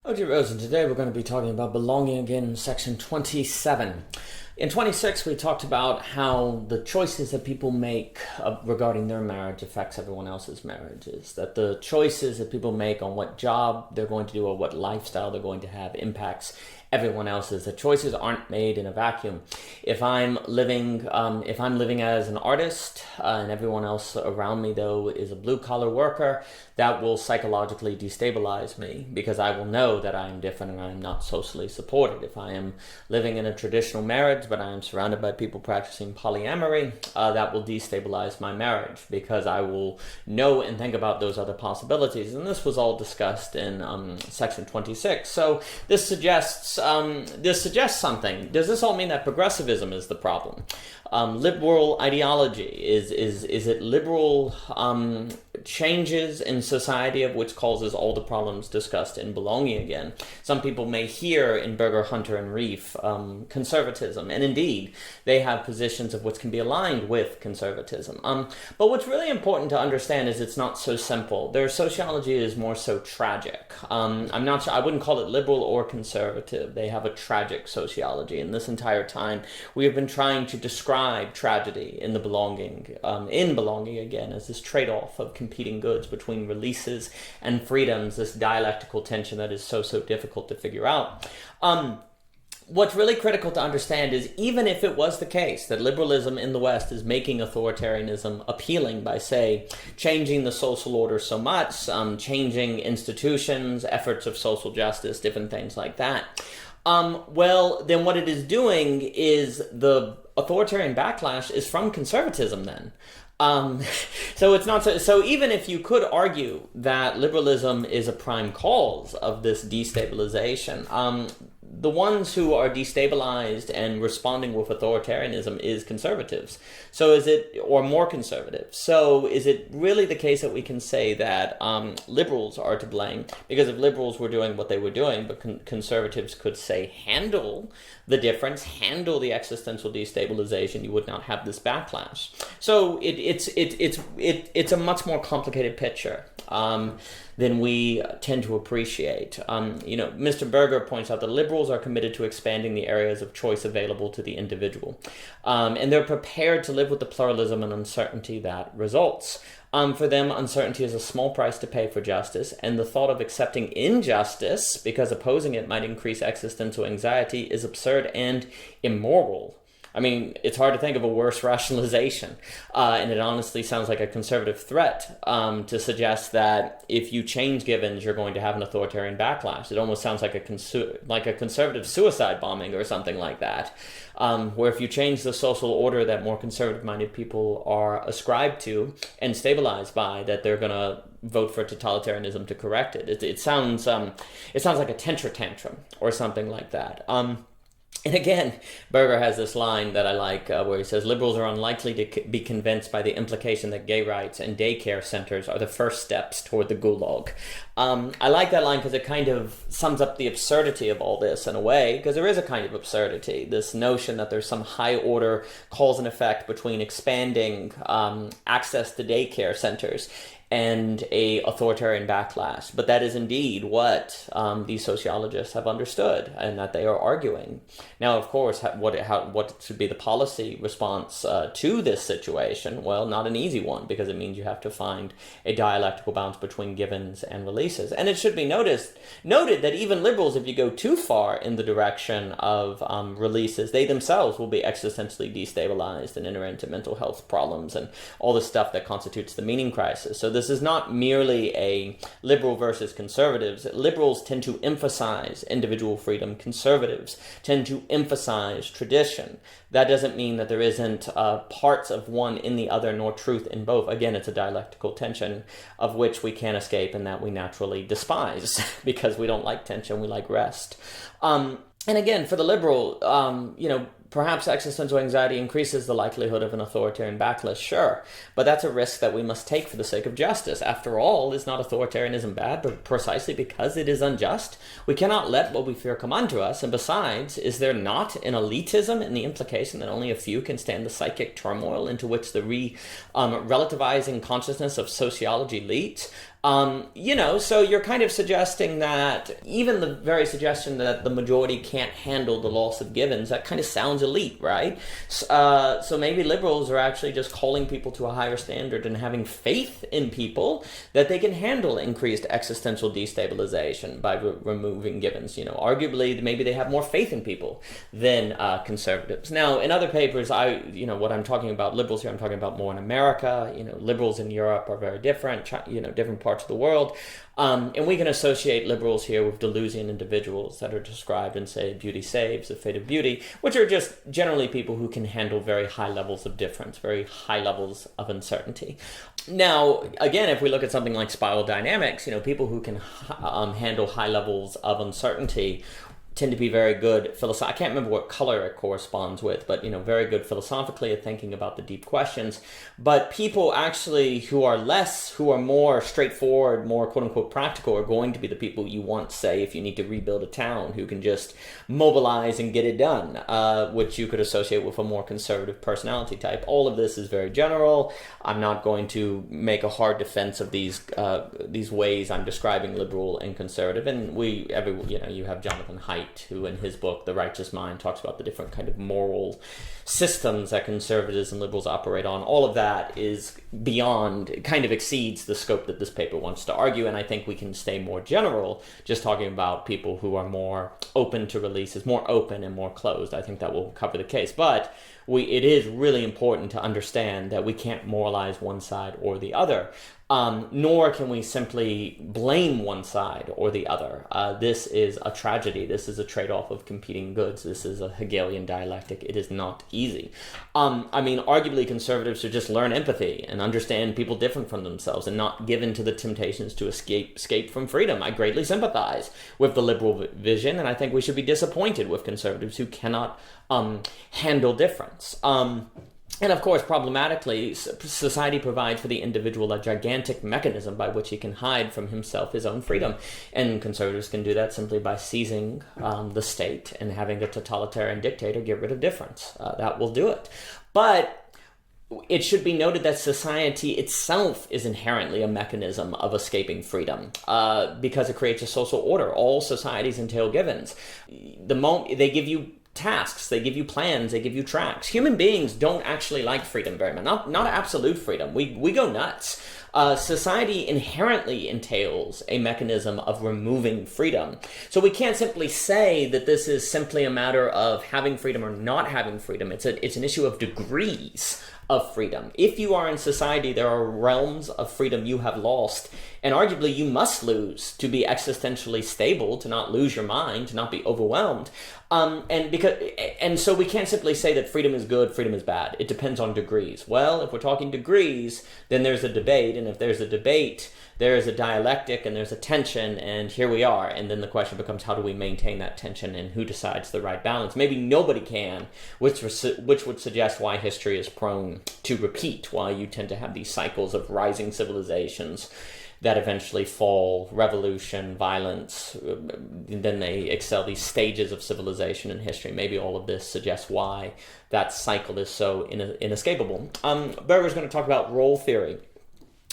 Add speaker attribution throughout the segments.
Speaker 1: Okay, Rose, and today we're going to be talking about belonging again, section 27. In 26, we talked about how the choices that people make regarding their marriage affects everyone else's marriages. That the choices that people make on what job they're going to do or what lifestyle they're going to have impacts everyone else's. The choices aren't made in a vacuum. If I'm living as an artist and everyone else around me though is a blue-collar worker, that will psychologically destabilize me because I will know that I am different and I am not socially supported. If I am living in a traditional marriage but I am surrounded by people practicing polyamory, that will destabilize my marriage because I will know and think about those other possibilities. And this was all discussed in section 26. So this suggests something. Does this all mean that progressivism is the problem? Liberal ideology, is it liberal changes in society of which causes all the problems discussed in Belonging Again? Some people may hear in Berger, Hunter, and Rieff conservatism, and indeed they have positions of which can be aligned with conservatism. But what's really important to understand is it's not so simple. Their sociology is more so tragic. I'm not sure, I wouldn't call it liberal or conservative. They have a tragic sociology, and this entire time we have been trying to describe tragedy in Belonging Again as this trade-off of competing goods between releases and freedoms, this dialectical tension that is so difficult to figure out. What's really critical to understand is even if it was the case that liberalism in the West is making authoritarianism appealing by, say, changing the social order so much, changing institutions, efforts of social justice, different things like that, well, then what it is doing is the authoritarian backlash is from conservatism then. So it's not so even if you could argue that liberalism is a prime cause of this destabilization, the ones who are destabilized and responding with authoritarianism is conservatives. So is it, or more conservative. So is it really the case that we can say that liberals are to blame? Because if liberals were doing what they were doing, but conservatives could say handle the difference, handle the existential destabilization, you would not have this backlash. So it's a much more complicated picture than we tend to appreciate. Mr. Berger points out that liberals are committed to expanding the areas of choice available to the individual. And they're prepared to live with the pluralism and uncertainty that results. For them, uncertainty is a small price to pay for justice, and the thought of accepting injustice, because opposing it might increase existential anxiety, is absurd and immoral. I mean, it's hard to think of a worse rationalization, and it honestly sounds like a conservative threat to suggest that if you change givens, you're going to have an authoritarian backlash. It almost sounds like a conservative suicide bombing or something like that, where if you change the social order that more conservative-minded people are ascribed to and stabilized by, that they're going to vote for totalitarianism to correct it. It sounds like a temper tantrum or something like that. And again, Berger has this line that I like where he says, liberals are unlikely to be convinced by the implication that gay rights and daycare centers are the first steps toward the Gulag. I like that line because it kind of sums up the absurdity of all this in a way, because there is a kind of absurdity, this notion that there's some high order cause and effect between expanding access to daycare centers and a authoritarian backlash. But that is indeed what these sociologists have understood and that they are arguing. Now, of course, what should be the policy response to this situation? Well, not an easy one, because it means you have to find a dialectical balance between givens and releases. And it should be noted that even liberals, if you go too far in the direction of releases, they themselves will be existentially destabilized and enter into mental health problems and all the stuff that constitutes the meaning crisis. So this is not merely a liberal versus conservatives. Liberals tend to emphasize individual freedom. Conservatives tend to emphasize tradition. That doesn't mean that there isn't parts of one in the other, nor truth in both. Again, it's a dialectical tension of which we can't escape and that we naturally despise because we don't like tension, we like rest. And again, for the liberal, perhaps existential anxiety increases the likelihood of an authoritarian backlash, sure, but that's a risk that we must take for the sake of justice. After all, is not authoritarianism bad, but precisely because it is unjust? We cannot let what we fear come unto us, and besides, is there not an elitism in the implication that only a few can stand the psychic turmoil into which the relativizing consciousness of sociology leads? So you're kind of suggesting that even the very suggestion that the majority can't handle the loss of givens, that kind of sounds elite, right? So maybe liberals are actually just calling people to a higher standard and having faith in people that they can handle increased existential destabilization by removing givens. Arguably, maybe they have more faith in people than conservatives. Now, in other papers, what I'm talking about liberals here, I'm talking about more in America. Liberals in Europe are very different, different parts of the world. And we can associate liberals here with Delusion individuals that are described in, say, Beauty Saves, The Fate of Beauty, which are just generally people who can handle very high levels of difference, very high levels of uncertainty. Now, again, if we look at something like spiral dynamics, people who can handle high levels of uncertainty tend to be very good I can't remember what color it corresponds with, but very good philosophically at thinking about the deep questions. But people actually who are more straightforward, more quote unquote practical, are going to be the people you want, say, if you need to rebuild a town, who can just mobilize and get it done, which you could associate with a more conservative personality type. All of this is very general. I'm not going to make a hard defense of these ways I'm describing liberal and conservative. And you have Jonathan Haidt, who in his book, The Righteous Mind, talks about the different kind of moral systems that conservatives and liberals operate on. All of that is kind of exceeds the scope that this paper wants to argue, and I think we can stay more general, just talking about people who are more open to releases, more open and more closed. I think that will cover the case. But it is really important to understand that we can't moralize one side or the other. Nor can we simply blame one side or the other. This is a tragedy. This is a trade-off of competing goods. This is a Hegelian dialectic. It is not easy. Arguably conservatives should just learn empathy and understand people different from themselves and not give in to the temptations to escape from freedom. I greatly sympathize with the liberal vision, and I think we should be disappointed with conservatives who cannot handle difference. And of course, problematically, society provides for the individual a gigantic mechanism by which he can hide from himself his own freedom. And conservatives can do that simply by seizing the state and having a totalitarian dictator get rid of difference. That will do it. But it should be noted that society itself is inherently a mechanism of escaping freedom because it creates a social order. All societies entail givens. The moment they give you tasks, they give you plans, they give you tracks. Human beings don't actually like freedom very much. Not absolute freedom. We go nuts. Society inherently entails a mechanism of removing freedom. So we can't simply say that this is simply a matter of having freedom or not having freedom. It's an issue of degrees of freedom. If you are in society, there are realms of freedom you have lost, and arguably you must lose to be existentially stable, to not lose your mind, to not be overwhelmed. And so we can't simply say that freedom is good, freedom is bad. It depends on degrees. Well, if we're talking degrees, then there's a debate, and if there's a debate, there is a dialectic and there's a tension, and here we are. And then the question becomes, how do we maintain that tension, and who decides the right balance? Maybe nobody can, which would suggest why history is prone to repeat, why you tend to have these cycles of rising civilizations that eventually fall, revolution, violence, and then they excel these stages of civilization in history. Maybe all of this suggests why that cycle is so inescapable. Berger's going to talk about role theory.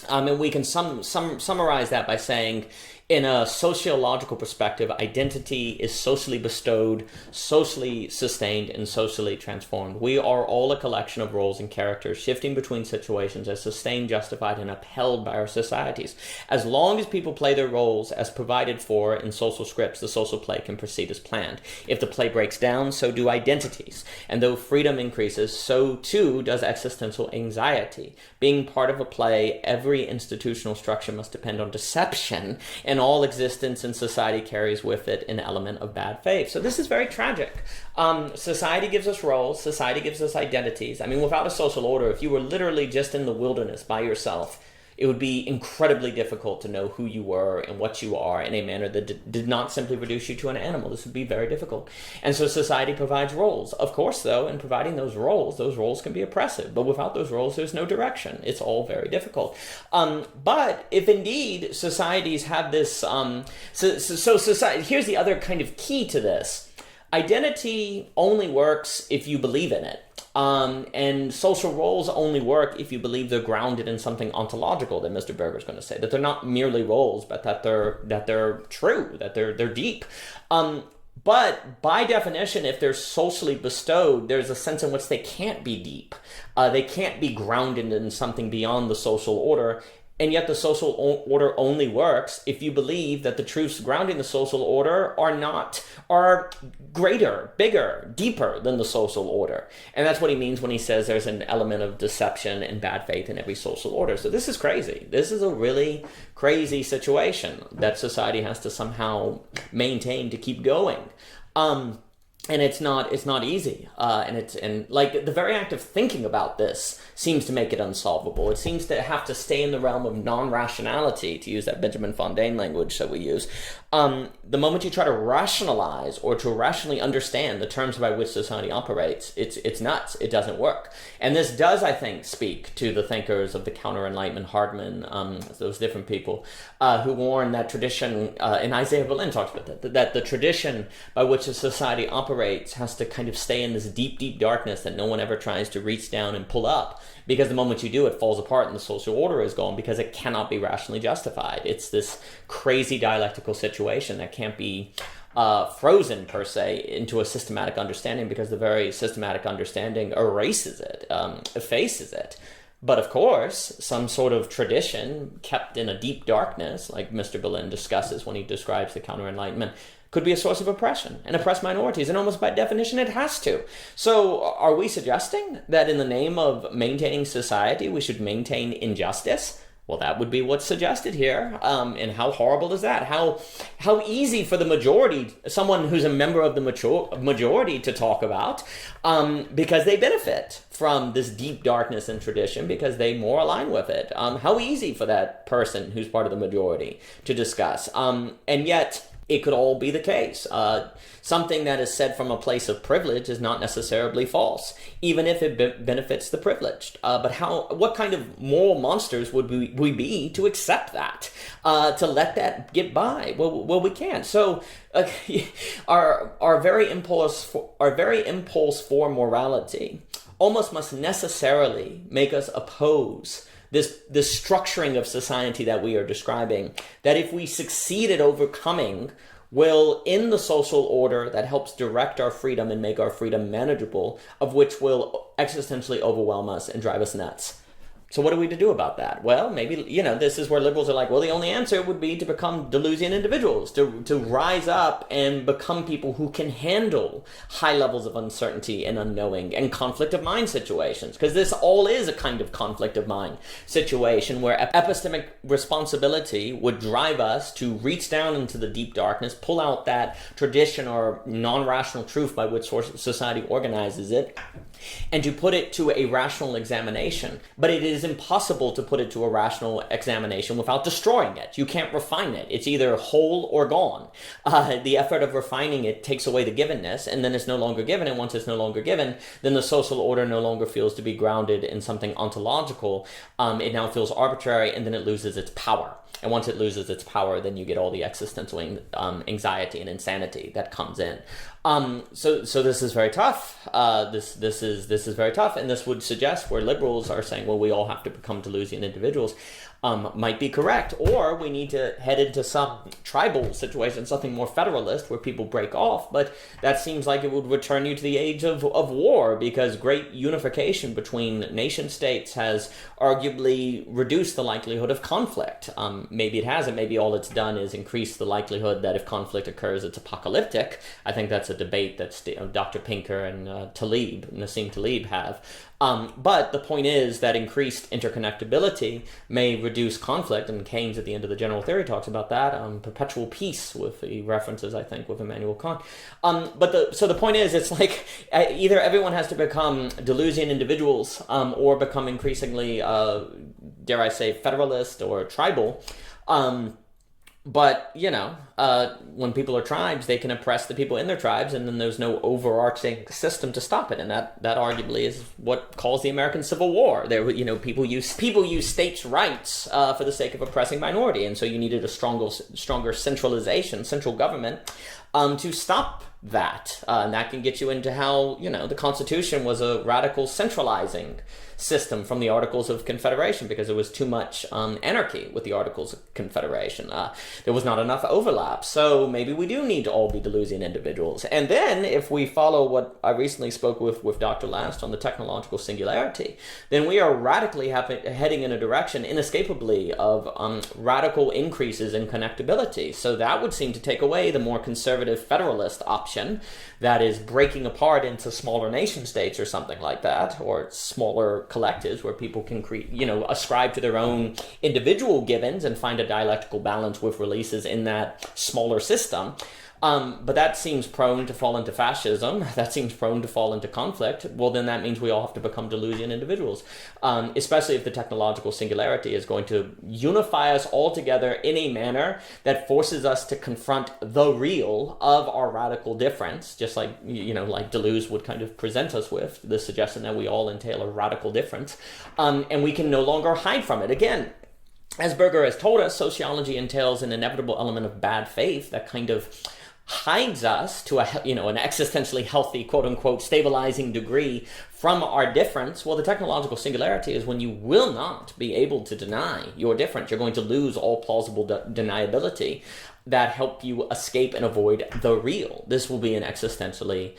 Speaker 1: And we can summarize that by saying, in a sociological perspective, identity is socially bestowed, socially sustained, and socially transformed. We are all a collection of roles and characters shifting between situations as sustained, justified, and upheld by our societies. As long as people play their roles as provided for in social scripts, the social play can proceed as planned. If the play breaks down, so do identities. And though freedom increases, so too does existential anxiety. Being part of a play, every institutional structure must depend on deception, and all existence in society carries with it an element of bad faith. So this is very tragic. Society gives us roles, society gives us identities. Without a social order, if you were literally just in the wilderness by yourself, it would be incredibly difficult to know who you were and what you are in a manner that did not simply reduce you to an animal. This would be very difficult. And so society provides roles. Of course, though, in providing those roles can be oppressive. But without those roles, there's no direction. It's all very difficult. But if indeed societies have this... society, here's the other kind of key to this. Identity only works if you believe in it. And social roles only work if you believe they're grounded in something ontological, that Mr. Berger is going to say, that they're not merely roles, but that they're true, that they're deep. But by definition, if they're socially bestowed, there's a sense in which they can't be deep. They can't be grounded in something beyond the social order. And yet the social order only works if you believe that the truths grounding the social order are greater, bigger, deeper than the social order. And that's what he means when he says there's an element of deception and bad faith in every social order. So this is crazy. This is a really crazy situation that society has to somehow maintain to keep going. And it's not easy. And like the very act of thinking about this seems to make it unsolvable. It seems to have to stay in the realm of non-rationality, to use that Benjamin Fontaine language that we use. The moment you try to rationalize or to rationally understand the terms by which society operates, it's nuts. It doesn't work. And this does, I think, speak to the thinkers of the counter-enlightenment, Hardman, those different people, who warn that tradition, and Isaiah Berlin talks about that the tradition by which a society operates has to kind of stay in this deep, deep darkness that no one ever tries to reach down and pull up, because the moment you do, it falls apart and the social order is gone because it cannot be rationally justified. It's this crazy dialectical situation that can't be frozen, per se, into a systematic understanding, because the very systematic understanding erases it, effaces it. But of course, some sort of tradition kept in a deep darkness, like Mr. Berlin discusses when he describes the counter-enlightenment, could be a source of oppression and oppress minorities, and almost by definition it has to. So are we suggesting that in the name of maintaining society we should maintain injustice? Well, that would be what's suggested here. And how horrible is that? How easy for the majority, someone who's a member of the majority, to talk about, because they benefit from this deep darkness and tradition because they more align with it. How easy for that person who's part of the majority to discuss. And yet it could all be the case. Something that is said from a place of privilege is not necessarily false, even if it benefits the privileged. But what kind of moral monsters would we be to accept that, to let that get by? Well, we can't. So our very impulse for morality almost must necessarily make us oppose this structuring of society that we are describing, that if we succeed at overcoming, will end the social order that helps direct our freedom and make our freedom manageable, of which will existentially overwhelm us and drive us nuts. So what are we to do about that? Well, maybe, this is where liberals are like, well, the only answer would be to become Delusion individuals, to rise up and become people who can handle high levels of uncertainty and unknowing and conflict of mind situations. Because this all is a kind of conflict of mind situation where epistemic responsibility would drive us to reach down into the deep darkness, pull out that tradition or non-rational truth by which society organizes it, and to put it to a rational examination. But it is impossible to put it to a rational examination without destroying it. You can't refine it. It's either whole or gone. The effort of refining it takes away the givenness, and then it's no longer given. And once it's no longer given, then the social order no longer feels to be grounded in something ontological. It now feels arbitrary, and then it loses its power. And once it loses its power, then you get all the existential anxiety and insanity that comes in. So this is very tough. This is very tough, and this would suggest where liberals are saying, well, we all have to become Delusion individuals, might be correct, or we need to head into some tribal situation, something more federalist where people break off. But that seems like it would return you to the age of war, because great unification between nation states has arguably reduced the likelihood of conflict. Maybe it hasn't. Maybe all it's done is increase the likelihood that if conflict occurs, it's apocalyptic. I think that's a debate that Dr. Pinker and Nassim Taleb have. But the point is that increased interconnectability may reduce conflict, and Keynes at the end of the general theory talks about that, perpetual peace, with the references, I think, with Immanuel Kant. So the point is, it's like either everyone has to become Delusion individuals, or become increasingly, dare I say, federalist or tribal. But, when people are tribes, they can oppress the people in their tribes, and then there's no overarching system to stop it. And that arguably is what caused the American Civil War. There, people use states' rights for the sake of oppressing minority. And so you needed a stronger central government to stop that. And that can get you into how, the Constitution was a radical centralizing system from the Articles of Confederation because there was too much anarchy with the Articles of Confederation. There was not enough overlap. So maybe we do need to all be Delusion individuals. And then if we follow what I recently spoke with Dr. Last on the technological singularity, then we are radically heading in a direction inescapably of radical increases in connectability. So that would seem to take away the more conservative federalist option that is breaking apart into smaller nation states or something like that, or smaller collectives where people can ascribe to their own individual givens and find a dialectical balance with releases in that smaller system. But that seems prone to fall into fascism. That seems prone to fall into conflict. Well, then that means we all have to become Delusion individuals, especially if the technological singularity is going to unify us all together in a manner that forces us to confront the real of our radical difference, just like, like Deleuze would kind of present us with, the suggestion that we all entail a radical difference, and we can no longer hide from it. Again, as Berger has told us, sociology entails an inevitable element of bad faith that kind of hides us to an existentially healthy, quote-unquote, stabilizing degree from our difference. Well, the technological singularity is when you will not be able to deny your difference. You're going to lose all plausible deniability that help you escape and avoid the real. This will be an existentially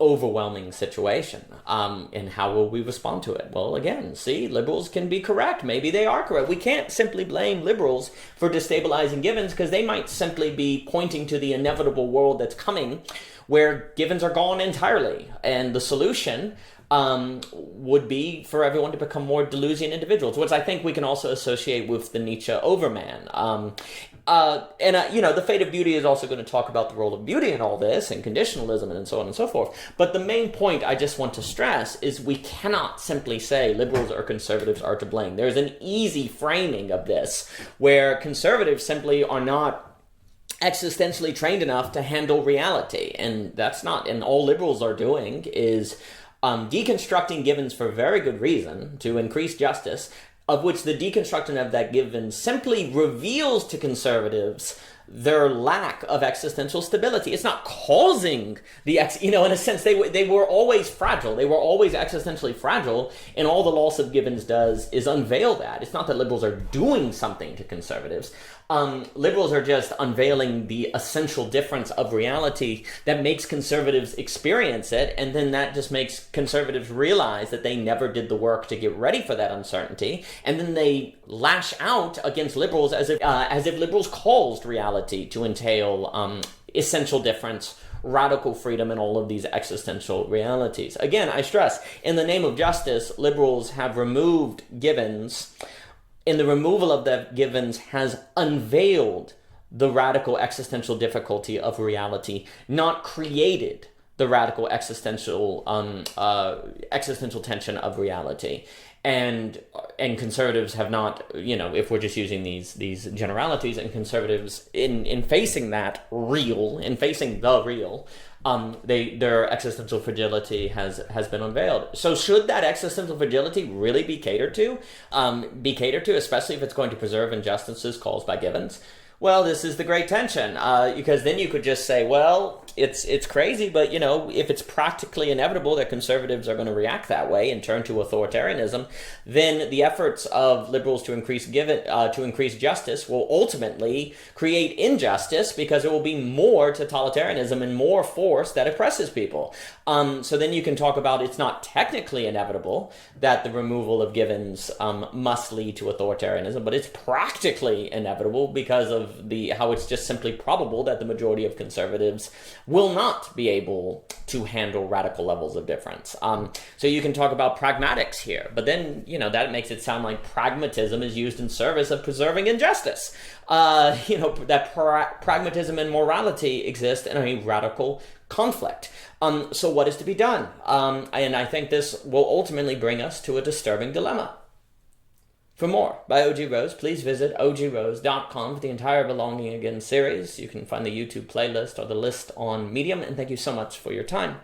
Speaker 1: overwhelming situation. And how will we respond to it? Well, again, see, liberals can be correct. Maybe they are correct. We can't simply blame liberals for destabilizing givens because they might simply be pointing to the inevitable world that's coming where givens are gone entirely. And the solution would be for everyone to become more Delusion individuals, which I think we can also associate with the Nietzsche overman. The fate of beauty is also going to talk about the role of beauty in all this and conditionalism and so on and so forth. But the main point I just want to stress is we cannot simply say liberals or conservatives are to blame. There's an easy framing of this where conservatives simply are not existentially trained enough to handle reality. And that's not, and all liberals are doing is deconstructing givens for very good reason to increase justice, of which the deconstruction of that given simply reveals to conservatives their lack of existential stability. It's not causing the, in a sense, they were always fragile. They were always existentially fragile, and all the loss of givens does is unveil that. It's not that liberals are doing something to conservatives. Liberals are just unveiling the essential difference of reality that makes conservatives experience it, and then that just makes conservatives realize that they never did the work to get ready for that uncertainty, and then they lash out against liberals as if liberals caused reality to entail essential difference, radical freedom, and all of these existential realities. Again, I stress, in the name of justice, liberals have removed givens. In the removal of the givens has unveiled the radical existential difficulty of reality, not created the radical existential tension of reality. And conservatives have not, if we're just using these generalities, and conservatives in facing that real, in facing the real, their existential fragility has been unveiled. So should that existential fragility really be catered to, especially if it's going to preserve injustices caused by givens? Well, this is the great tension, because then you could just say, well, it's crazy, but if it's practically inevitable that conservatives are going to react that way and turn to authoritarianism, then the efforts of liberals to increase justice will ultimately create injustice, because there will be more totalitarianism and more force that oppresses people. So then you can talk about it's not technically inevitable that the removal of givens must lead to authoritarianism, but it's practically inevitable because of how it's just simply probable that the majority of conservatives will not be able to handle radical levels of difference. So you can talk about pragmatics here, but then, that makes it sound like pragmatism is used in service of preserving injustice. That pragmatism and morality exist in a radical conflict. So what is to be done? And I think this will ultimately bring us to a disturbing dilemma. For more by O.G. Rose, please visit ogrose.com for the entire Belonging Again series. You can find the YouTube playlist or the list on Medium, and thank you so much for your time.